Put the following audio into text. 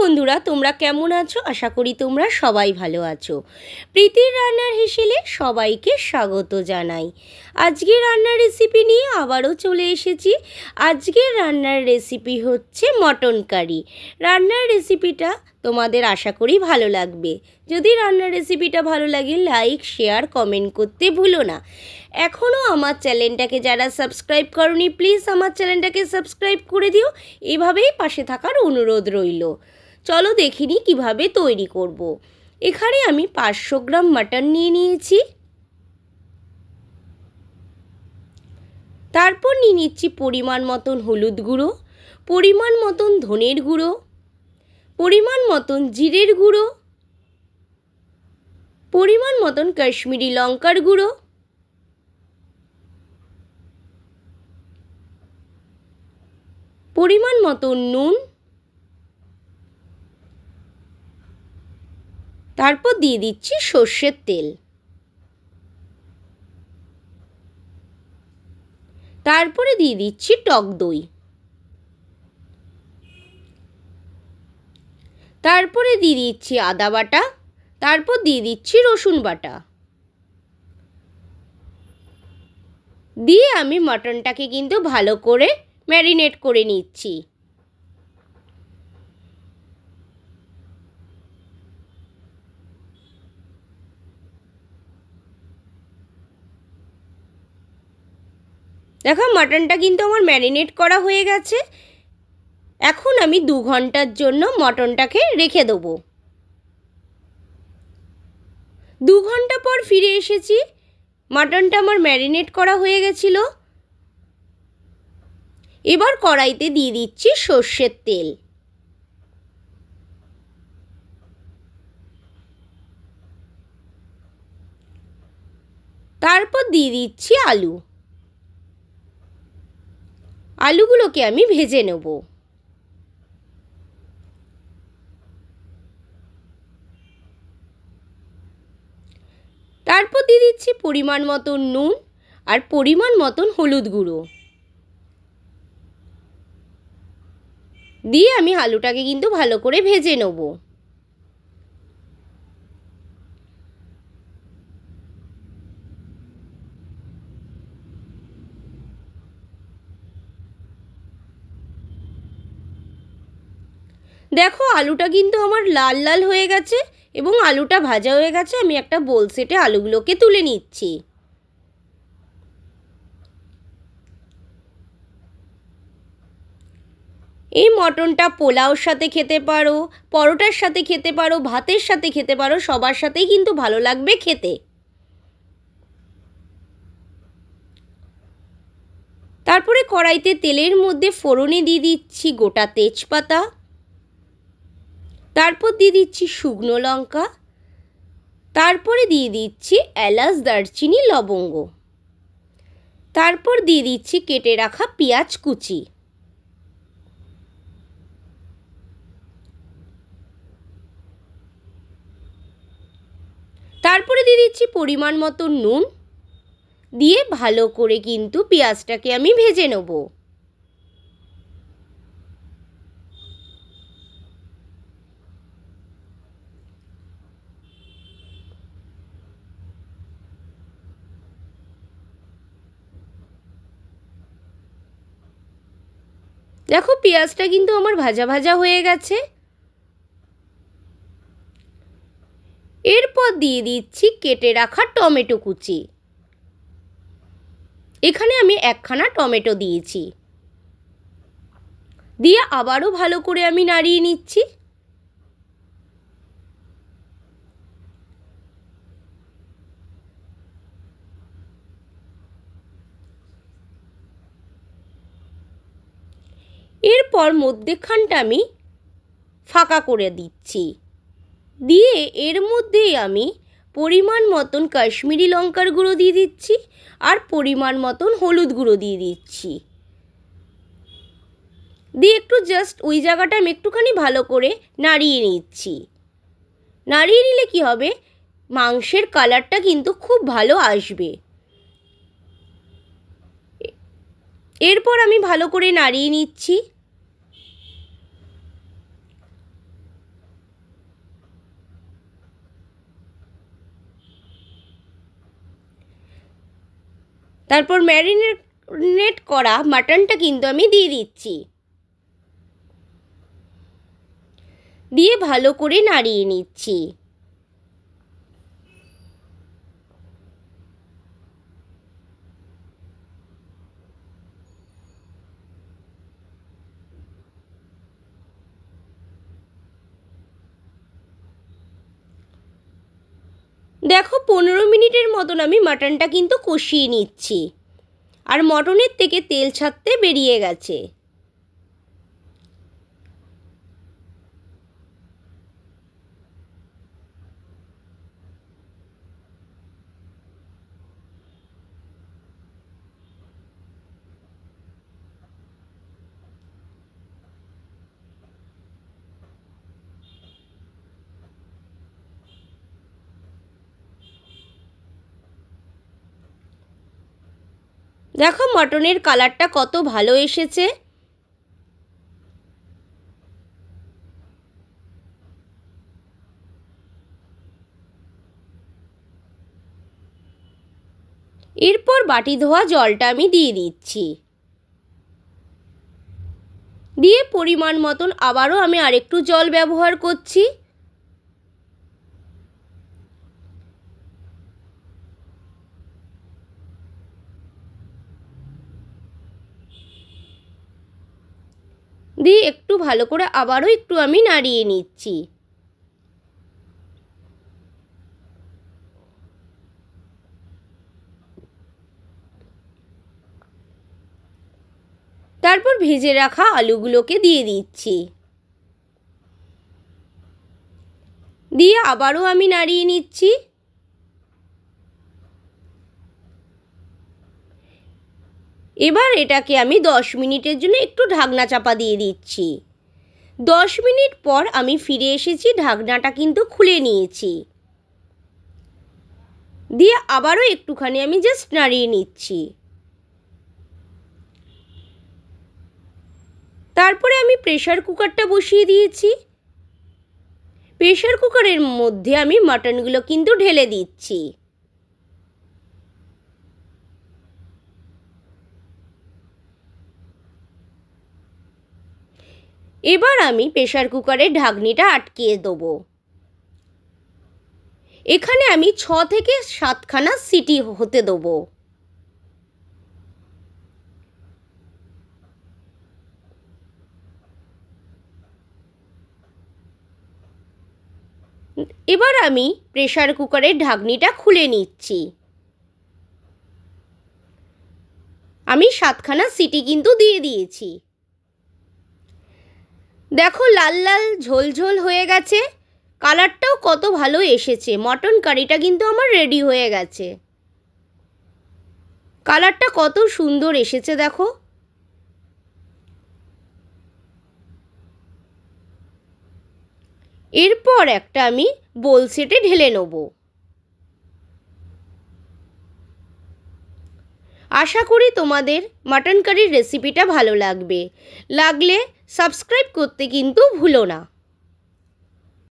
বন্ধুরা, তোমরা কেমন আছো? আশা করি তোমরা সবাই ভালো আছো। প্রীতির রান্নার হেসেলে সবাইকে স্বাগত জানাই। আজকের রান্নার রেসিপি নিয়ে আবারও চলে এসেছি। আজকের রান্নার রেসিপি হচ্ছে মটন কারি। রান্নার রেসিপিটা তোমাদের আশা করি ভালো লাগবে। যদি রান্নার রেসিপিটা ভালো লাগে লাইক, শেয়ার, কমেন্ট করতে ভুলো না। এখনও আমার চ্যানেলটাকে যারা সাবস্ক্রাইব করনি প্লিজ আমার চ্যানেলটাকে সাবস্ক্রাইব করে দিও। এভাবেই পাশে থাকার অনুরোধ রইল। চলো দেখিনি কিভাবে তৈরি করব। এখানে আমি 500 গ্রাম মাটন নিয়ে নিয়েছি। তারপর নিয়ে নিচ্ছি পরিমাণ মতন হলুদ গুঁড়ো, পরিমাণ মতন ধনের গুঁড়ো, পরিমাণ মতন জিরের গুঁড়ো, পরিমাণ মতন কাশ্মীরি লঙ্কার গুঁড়ো, পরিমাণ মতন নুন, তারপর দিয়ে দিচ্ছি সর্ষের তেল, তারপরে দিয়ে দিচ্ছি টক দই, তারপরে দিয়ে দিচ্ছি আদা বাটা, তারপর দিয়ে দিচ্ছি রসুন বাটা। দিয়ে আমি মটনটাকে কিন্তু ভালো করে ম্যারিনেট করে নিচ্ছি। দেখো মটনটা কিন্তু আমার ম্যারিনেট করা হয়ে গেছে। এখন আমি 2 ঘন্টার জন্য মটনটাকে রেখে দেবো। 2 ঘন্টা পর ফিরে এসেছি। মটনটা আমার ম্যারিনেট করা হয়ে গেছিল। এবার কড়াইতে দিয়ে দিচ্ছি সর্ষের তেল, তারপর দিয়ে দিচ্ছি আলু। আলুগুলোকে আমি ভেজে নেব। তারপর দিয়ে দিচ্ছি পরিমাণ মতন নুন আর পরিমাণ মতন হলুদ গুঁড়ো। দিয়ে আমি আলুটাকে কিন্তু ভালো করে ভেজে নেব। দেখো আলুটা কিন্তু আমার লাল লাল হয়ে গেছে এবং আলুটা ভাজা হয়ে গেছে। আমি একটা বোল সেটে আলুগুলোকে তুলে নিচ্ছি। এই মটনটা পোলাওর সাথে খেতে পারো, পরোটার সাথে খেতে পারো, ভাতের সাথে খেতে পারো, সবার সাথেই কিন্তু ভালো লাগবে খেতে। তারপরে কড়াইতে তেলের মধ্যে ফোড়নে দিয়ে দিচ্ছি গোটা তেজপাতা, তারপর দিয়ে দিচ্ছি শুকনো লঙ্কা, তারপরে দিয়ে দিচ্ছি এলাচ, দারচিনি, লবঙ্গ, তারপর দিয়ে দিচ্ছি কেটে রাখা পেঁয়াজ কুচি, তারপরে দিয়ে দিচ্ছি পরিমাণ মতো নুন। দিয়ে ভালো করে কিন্তু পেঁয়াজটাকে আমি ভেজে নেব। দেখো পেঁয়াজটা কিন্তু আমার ভাজা ভাজা হয়ে গেছে। এরপর দিয়ে দিচ্ছি কেটে রাখা টমেটো কুচি। এখানে আমি 1খানা টমেটো দিয়েছি। দিয়ে আবারও ভালো করে আমি নাড়িয়ে নিচ্ছি। এরপর মধ্যেখানটা আমি ফাঁকা করে দিচ্ছি। দিয়ে এর মধ্যেই আমি পরিমাণ মতন কাশ্মীরি লঙ্কার গুঁড়ো দিয়ে দিচ্ছি আর পরিমাণ মতন হলুদ গুঁড়ো দিয়ে দিচ্ছি। দিয়ে একটু জাস্ট ওই জায়গাটা আমি একটুখানি ভালো করে নাড়িয়ে নিচ্ছি। নাড়িয়ে নিলে কি হবে, মাংসের কালারটা কিন্তু খুব ভালো আসবে। এরপর আমি ভালো করে নাড়িয়ে নিচ্ছি। তারপর ম্যারিনেট করা মাটনটা কিন্তু আমি দিয়ে দিচ্ছি, দিয়ে ভালো করে নাড়িয়ে নিচ্ছি। দেখো 15 মিনিটের মতন আমি মাটনটা কিন্তু কষিয়ে নিচ্ছি, আর মটনের থেকে তেল ছাড়তে বেরিয়ে গেছে। দেখো মটনের কালারটা কত ভালো এসেছে। এরপর বাটি ধোয়া জলটা আমি দিয়ে দিচ্ছি, দিয়ে পরিমাণ মতন আবারও আমি আরেকটু জল ব্যবহার করছি। দিয়ে একটু ভালো করে আবারও একটু আমি নাড়িয়ে নিচ্ছি। তারপর ভেজে রাখা আলুগুলোকে দিয়ে দিচ্ছি, দিয়ে আবারও আমি নাড়িয়ে নিচ্ছি। এবার এটাকে আমি 10 মিনিটের জন্য একটু ঢাকনা চাপা দিয়ে দিচ্ছি। 10 মিনিট পর আমি ফিরে এসেছি, ঢাকনাটা কিন্তু খুলে নিয়েছি, দিয়ে আবারও একটুখানি আমি জাস্ট নাড়িয়ে নিচ্ছি। তারপরে আমি প্রেসার কুকারটা বসিয়ে দিয়েছি। প্রেসার কুকারের মধ্যে আমি মাটনগুলো কিন্তু ঢেলে দিচ্ছি। এবার আমি প্রেসার কুকারের ঢাকনিটা আটকিয়ে দেবো। এখানে আমি 6 থেকে 7খানা সিটি হতে দেবো। এবার আমি প্রেসার কুকারের ঢাকনিটা খুলে নিচ্ছি। আমি 7খানা সিটি কিন্তু দিয়ে দিয়েছি। দেখো লাল লাল ঝোল ঝোল হয়ে গেছে, কালারটাও কত ভালো এসেছে। মটন কারিটা কিন্তু আমার রেডি হয়ে গেছে। কালারটা কত সুন্দর এসেছে দেখো। এরপর একটা আমি বোল সেটে ঢেলে নেব। আশা করি তোমাদের মাটন কারির রেসিপিটা ভালো লাগবে। লাগলে সাবস্ক্রাইব করতে কিন্তু ভুলো না।